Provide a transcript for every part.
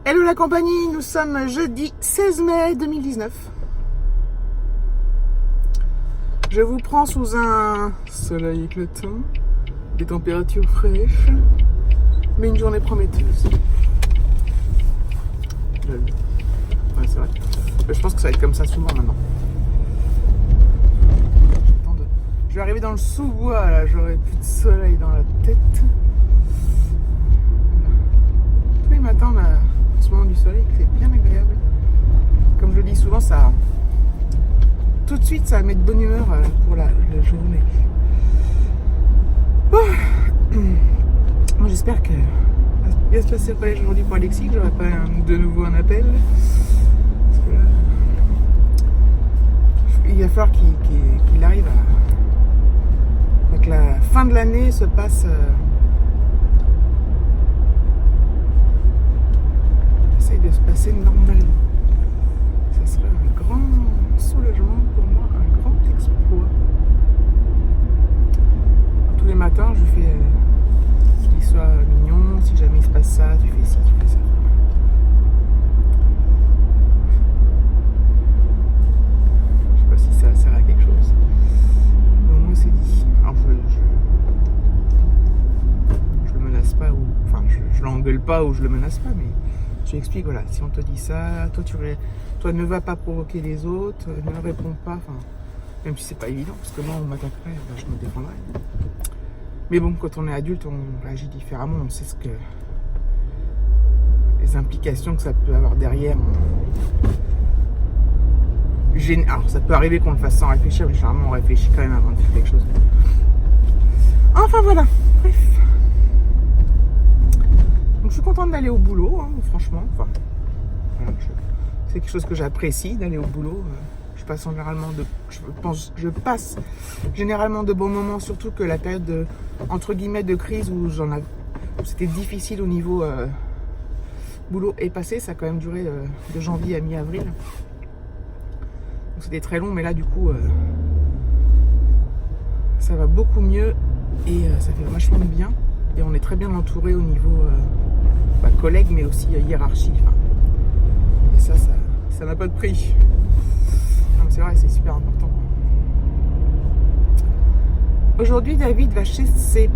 Hello la compagnie, nous sommes jeudi 16 mai 2019. Je vous prends sous un soleil éclatant, des températures fraîches, mais une journée prometteuse. Ouais, c'est vrai. Je pense que ça va être comme ça souvent maintenant. Je vais arriver dans le sous-bois, là, j'aurai plus de soleil dans la tête. Tous les matins, on a ce moment du soleil, c'est bien agréable. Comme je le dis souvent, ça tout de suite, ça met de bonne humeur pour la journée. Moi, j'espère que ça va bien se passer le collège aujourd'hui pour Alexis, que j'aurai pas de nouveau un appel. Parce que là, il va falloir qu'il arrive à... que la fin de l'année se passe... essaye de se passer normalement. Ça serait un grand soulagement pour moi, un grand exploit. Tous les matins, je fais qu'il soit mignon, si jamais il se passe ça, tu fais ci, tu fais ça. Je sais pas si ça sert à quelque chose. Mais au moins c'est dit. Alors je le menace pas, ou enfin je l'engueule pas ou je le menace pas, mais je lui explique, voilà, si on te dit ça, toi ne va pas provoquer les autres, ne réponds pas, enfin, même si c'est pas évident, parce que moi on m'attaquerait, je me défendrais. Mais bon, quand on est adulte, on réagit différemment, on sait ce que les implications que ça peut avoir derrière. Alors ça peut arriver qu'on le fasse sans réfléchir, mais généralement on réfléchit quand même avant de faire quelque chose. Enfin voilà, bref. Donc je suis contente d'aller au boulot, hein, franchement. Enfin, voilà, c'est quelque chose que j'apprécie d'aller au boulot. Je passe généralement de bons moments, surtout que la période de, entre guillemets, de crise où c'était difficile au niveau boulot est passée. Ça a quand même duré de janvier à mi-avril. Donc c'était très long, mais là du coup ça va beaucoup mieux et ça fait vachement de bien. Et on est très bien entouré au niveau collègues, mais aussi hiérarchie. Enfin, et ça n'a pas de prix. C'est vrai, c'est super important. Aujourd'hui, David va chez ses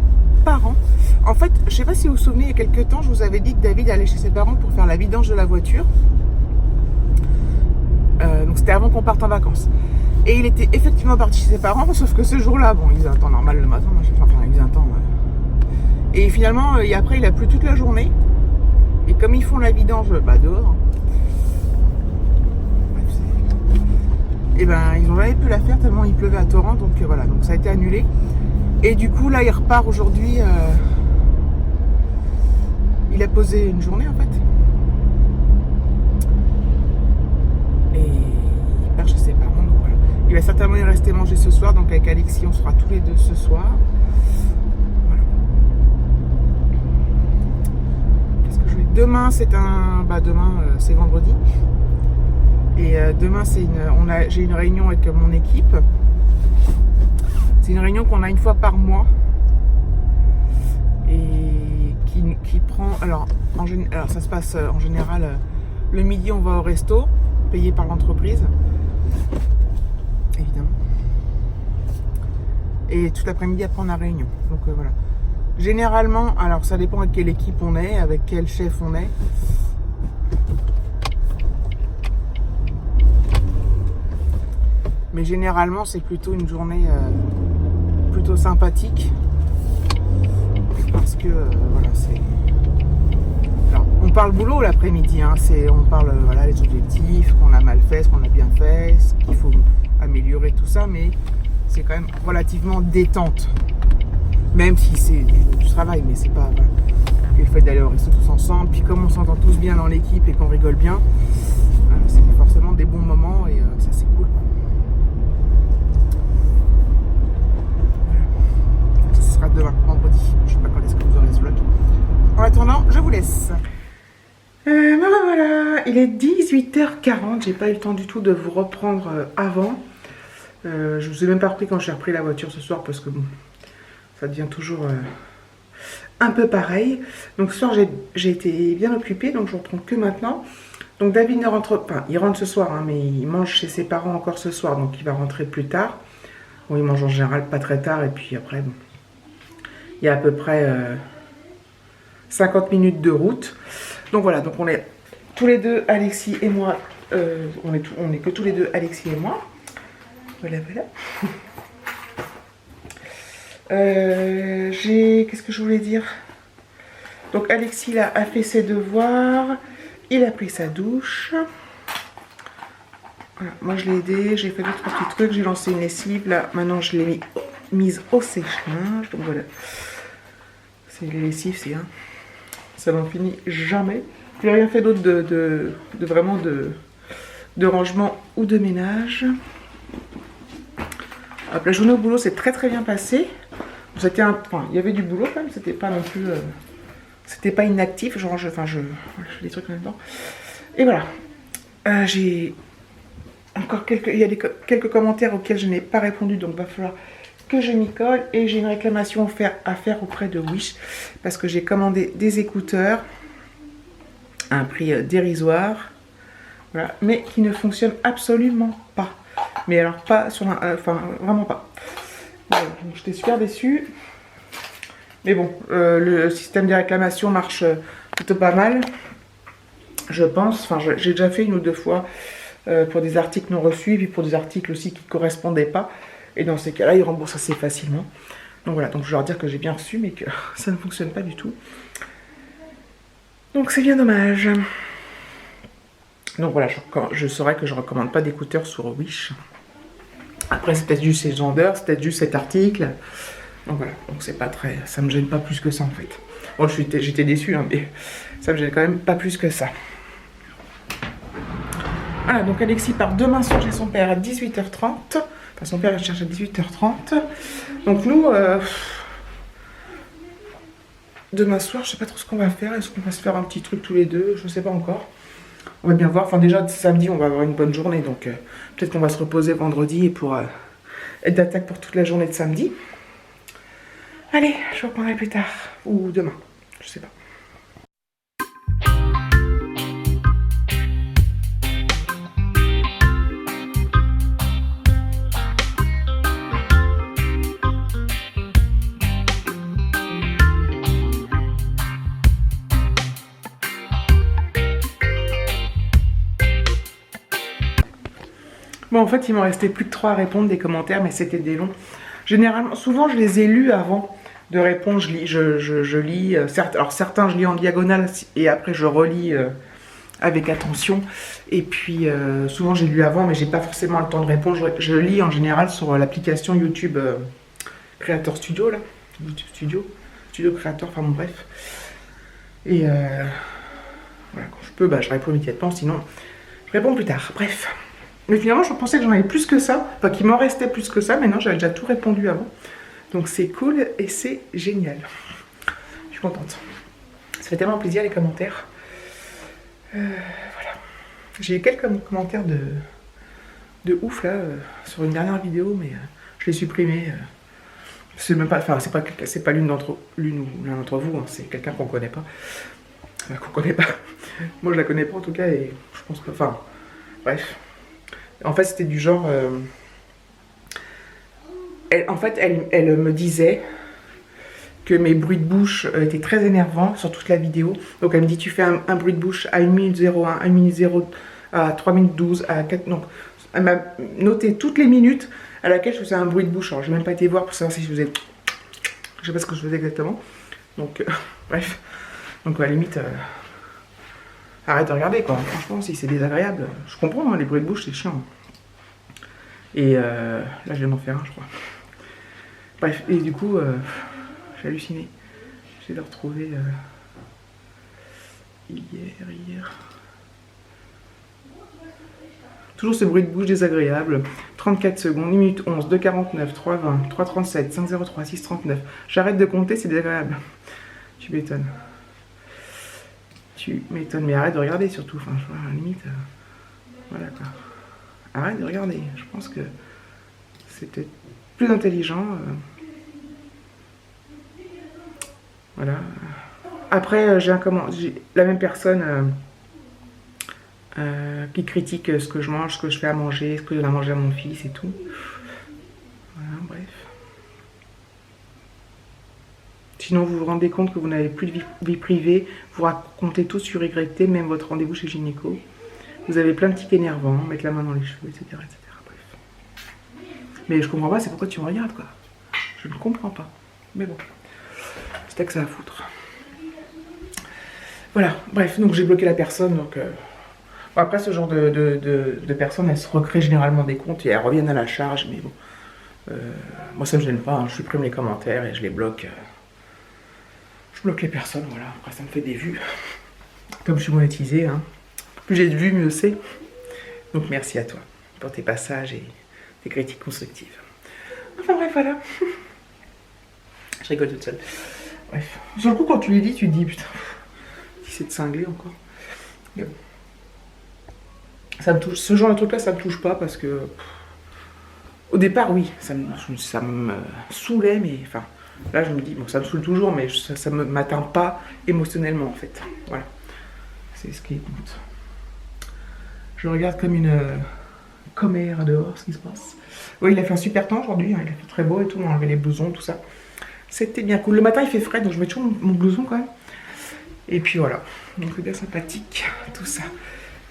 parents. En fait, je sais pas si vous vous souvenez, il y a quelques temps, je vous avais dit que David allait chez ses parents pour faire la vidange de la voiture. Donc c'était avant qu'on parte en vacances. Et il était effectivement parti chez ses parents, sauf que ce jour-là, bon, il faisait un temps normal le matin, moi, il faisait un temps... Et finalement, après, il a plu toute la journée. Et comme ils font la vidange dehors, et ben ils n'ont jamais pu la faire tellement il pleuvait à torrent, donc voilà, donc ça a été annulé. Et du coup là il repart aujourd'hui, il a posé une journée en fait. Et il part chez ses parents, donc voilà. Il va certainement y rester manger ce soir, donc avec Alexis on sera tous les deux ce soir. Demain c'est c'est vendredi et demain j'ai une réunion avec mon équipe. C'est une réunion qu'on a une fois par mois et qui prend alors ça se passe en général le midi on va au resto payé par l'entreprise évidemment et tout l'après-midi après on a réunion, donc voilà. Généralement, alors ça dépend avec quelle équipe on est, avec quel chef on est. Mais généralement, c'est plutôt une journée plutôt sympathique. Parce que, voilà, c'est... Alors, on parle boulot l'après-midi, hein, on parle, voilà, les objectifs, ce qu'on a mal fait, ce qu'on a bien fait, ce qu'il faut améliorer, tout ça, mais c'est quand même relativement détente. Même si c'est du travail, mais c'est pas... Voilà. Puis le fait d'aller au resto tous ensemble, puis comme on s'entend tous bien dans l'équipe et qu'on rigole bien, c'est forcément des bons moments et ça c'est cool. Voilà. Ça sera demain, vendredi. Je sais pas quand est-ce que vous aurez ce vlog. En attendant, je vous laisse. Voilà, il est 18h40, j'ai pas eu le temps du tout de vous reprendre avant. Je vous ai même pas repris quand j'ai repris la voiture ce soir parce que bon... Ça devient toujours un peu pareil. Donc ce soir j'ai été bien occupée, donc je reprends que maintenant. Donc David ne rentre pas, il rentre ce soir, hein, mais il mange chez ses parents encore ce soir, donc il va rentrer plus tard. Bon, il mange en général pas très tard, et puis après, bon, il y a à peu près 50 minutes de route. Donc voilà, donc on est tous les deux, Alexis et moi, on est que tous les deux, Alexis et moi. Voilà, voilà. Qu'est-ce que je voulais dire? Donc Alexis là a fait ses devoirs, il a pris sa douche. Voilà, moi je l'ai aidé, j'ai fait 2-3 petits trucs, j'ai lancé une lessive, là maintenant je l'ai mise au sèche-linge. Donc voilà, c'est les lessives, c'est un, ça n'en finit jamais. J'ai rien fait d'autre de vraiment de rangement ou de ménage. Hop, la journée au boulot s'est très bien passée. C'était enfin, il y avait du boulot quand même, c'était pas non plus c'était pas inactif, genre je fais des trucs en même temps. Et voilà, j'ai encore il y a quelques commentaires auxquels je n'ai pas répondu, donc il va falloir que je m'y colle. Et j'ai une réclamation à faire auprès de Wish parce que j'ai commandé des écouteurs à un prix dérisoire, voilà, mais qui ne fonctionnent absolument pas. Mais alors pas sur enfin vraiment pas. Voilà, j'étais super déçue. Mais bon, le système de réclamation marche plutôt pas mal, je pense. Enfin, j'ai déjà fait 1 ou 2 fois pour des articles non reçus, et puis pour des articles aussi qui ne correspondaient pas. Et dans ces cas-là, ils remboursent assez facilement. Donc voilà, donc je vais leur dire que j'ai bien reçu, mais que ça ne fonctionne pas du tout. Donc c'est bien dommage. Donc voilà, je saurais que je ne recommande pas d'écouteurs sur Wish. Après, c'est peut-être juste ces vendeurs, c'est peut-être juste cet article. Donc voilà, donc c'est pas très, ça me gêne pas plus que ça en fait. Bon, j'étais déçue, hein, mais ça me gêne quand même pas plus que ça. Voilà, donc Alexis part demain soir chez son père à 18h30. Enfin, son père il cherche à 18h30. Donc nous, demain soir, je sais pas trop ce qu'on va faire. Est-ce qu'on va se faire un petit truc tous les deux? Je sais pas encore. On va bien voir. Enfin déjà, samedi, on va avoir une bonne journée. Donc peut-être qu'on va se reposer vendredi pour être d'attaque pour toute la journée de samedi. Allez, je reprendrai plus tard. Ou demain, je sais pas. Bon, en fait, il m'en restait plus que 3 à répondre des commentaires, mais c'était des longs. Généralement, souvent, je les ai lus avant de répondre. Je lis, alors certains, je lis en diagonale et après, je relis avec attention. Et puis, souvent, j'ai lu avant, mais j'ai pas forcément le temps de répondre. Je lis en général sur l'application YouTube Creator Studio, là. YouTube Studio Creator, enfin bon, bref. Et voilà, quand je peux, bah, je réponds immédiatement, sinon, je réponds plus tard. Bref. Mais finalement, je pensais que j'en avais plus que ça, enfin qu'il m'en restait plus que ça, mais non, j'avais déjà tout répondu avant. Donc c'est cool et c'est génial. Je suis contente. Ça fait tellement plaisir les commentaires. Voilà. J'ai eu quelques commentaires de ouf là, sur une dernière vidéo, mais je l'ai supprimé. C'est même pas, enfin c'est pas l'une ou l'un d'entre vous, hein, c'est quelqu'un qu'on connaît pas. Qu'on connaît pas. Moi je la connais pas en tout cas et je pense pas. Enfin, bref. En fait, c'était du genre... elle me disait que mes bruits de bouche étaient très énervants sur toute la vidéo. Donc, elle me dit, tu fais un bruit de bouche à 1 minute 01, 1 minute 0, à 3 minutes 12, à 4... Donc, elle m'a noté toutes les minutes à laquelle je faisais un bruit de bouche. Alors, je n'ai même pas été voir pour savoir si je faisais... Je sais pas ce que je faisais exactement. Donc, bref. Donc, à la limite... arrête de regarder quoi, franchement si c'est désagréable, je comprends, hein, les bruits de bouche c'est chiant. Et là je viens d'en faire un je crois. Bref, et du coup j'ai halluciné. J'essaie de retrouver hier. Toujours ce bruit de bouche désagréable. 34 secondes, 1 minute 11, 2,49, 3,20, 3,37, 5,03, 6,39. J'arrête de compter, c'est désagréable. Tu m'étonnes. Tu m'étonnes, mais arrête de regarder surtout, enfin, à la limite, voilà quoi. Arrête de regarder, je pense que c'était plus intelligent. Voilà. Après, j'ai la même personne qui critique ce que je mange, ce que je fais à manger, ce que je donne à manger à mon fils et tout. Voilà, bref. Sinon, vous vous rendez compte que vous n'avez plus de vie privée, vous racontez tout sur YT, même votre rendez-vous chez gynéco. Vous avez plein de tics énervants, mettre la main dans les cheveux, etc. etc. Bref. Mais je comprends pas, c'est pourquoi tu me regardes, quoi. Je ne comprends pas. Mais bon, c'est que ça à foutre. Voilà, bref, donc j'ai bloqué la personne, donc... Bon, après, ce genre de personnes, elles se recréent généralement des comptes et elles reviennent à la charge, mais bon... moi, ça me gêne pas, hein. Je supprime les commentaires et je les bloque. Je bloque les personnes, voilà. Après, ça me fait des vues. Comme je suis monétisé, hein. Plus j'ai de vues, mieux c'est. Donc, merci à toi pour tes passages et tes critiques constructives. Enfin, bref, voilà. Je rigole toute seule. Bref. Sur le coup, quand tu les dis, tu te dis, putain, qui c'est de cinglé encore. Mais bon. Ça me touche. Ce genre de truc-là, ça me touche pas parce que... Au départ, oui, ça me saoulait, mais enfin, là, je me dis, bon, ça me saoule toujours, mais ça ne m'atteint pas émotionnellement, en fait. Voilà. C'est ce qui compte. Je regarde comme une commère dehors, ce qui se passe. Oui, il a fait un super temps aujourd'hui, hein, il a fait très beau et tout, on a enlevé les blousons, tout ça. C'était bien cool. Le matin, il fait frais, donc je mets toujours mon blouson quand même. Et puis voilà, donc c'est bien sympathique, tout ça.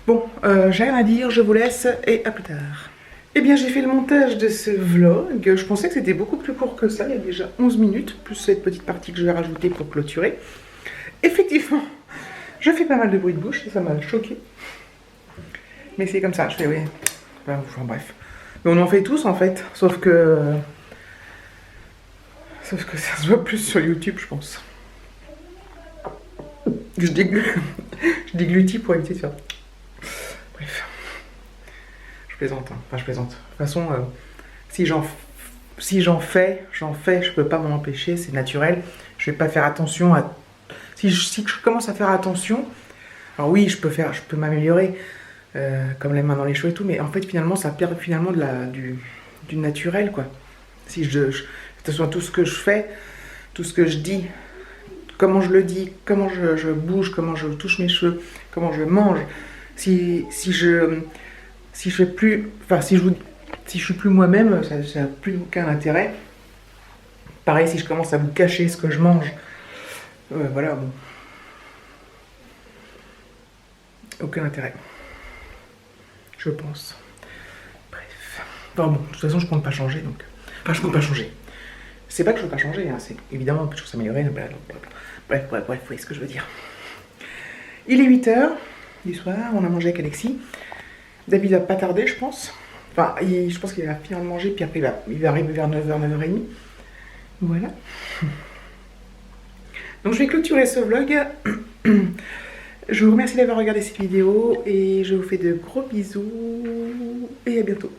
Bon, j'ai rien à dire, je vous laisse, et à plus tard. Eh bien, j'ai fait le montage de ce vlog. Je pensais que c'était beaucoup plus court que ça. Il y a déjà 11 minutes, plus cette petite partie que je vais rajouter pour clôturer. Effectivement, je fais pas mal de bruit de bouche et ça m'a choqué. Mais c'est comme ça, je fais oui. Enfin bref. Mais on en fait tous en fait. Sauf que ça se voit plus sur YouTube, je pense. Je déglutis pour éviter de faire... Bref. Je plaisante, hein. Enfin je plaisante. De toute façon, si j'en fais, je peux pas m'en empêcher, c'est naturel. Je vais pas faire attention à... Si je commence à faire attention, alors oui, je peux m'améliorer, comme les mains dans les cheveux et tout, mais en fait finalement ça perd finalement du naturel, quoi. Si que ce soit tout ce que je fais, tout ce que je dis, comment je le dis, comment je bouge, comment je touche mes cheveux, comment je mange, si je suis plus moi-même, ça n'a plus aucun intérêt. Pareil, si je commence à vous cacher ce que je mange, voilà, bon. Aucun intérêt. Je pense. Bref. Enfin bon, de toute façon, je compte pas changer, donc... Enfin, je compte pas changer. C'est pas que je veux pas changer, hein, c'est évidemment que je veux s'améliorer. Bref, vous voyez ce que je veux dire. Il est 8h du soir, on a mangé avec Alexis. David va pas tarder, je pense. Enfin, je pense qu'il va finir de manger, puis après il va arriver vers 9h, 9h30. Voilà. Donc je vais clôturer ce vlog. Je vous remercie d'avoir regardé cette vidéo et je vous fais de gros bisous et à bientôt.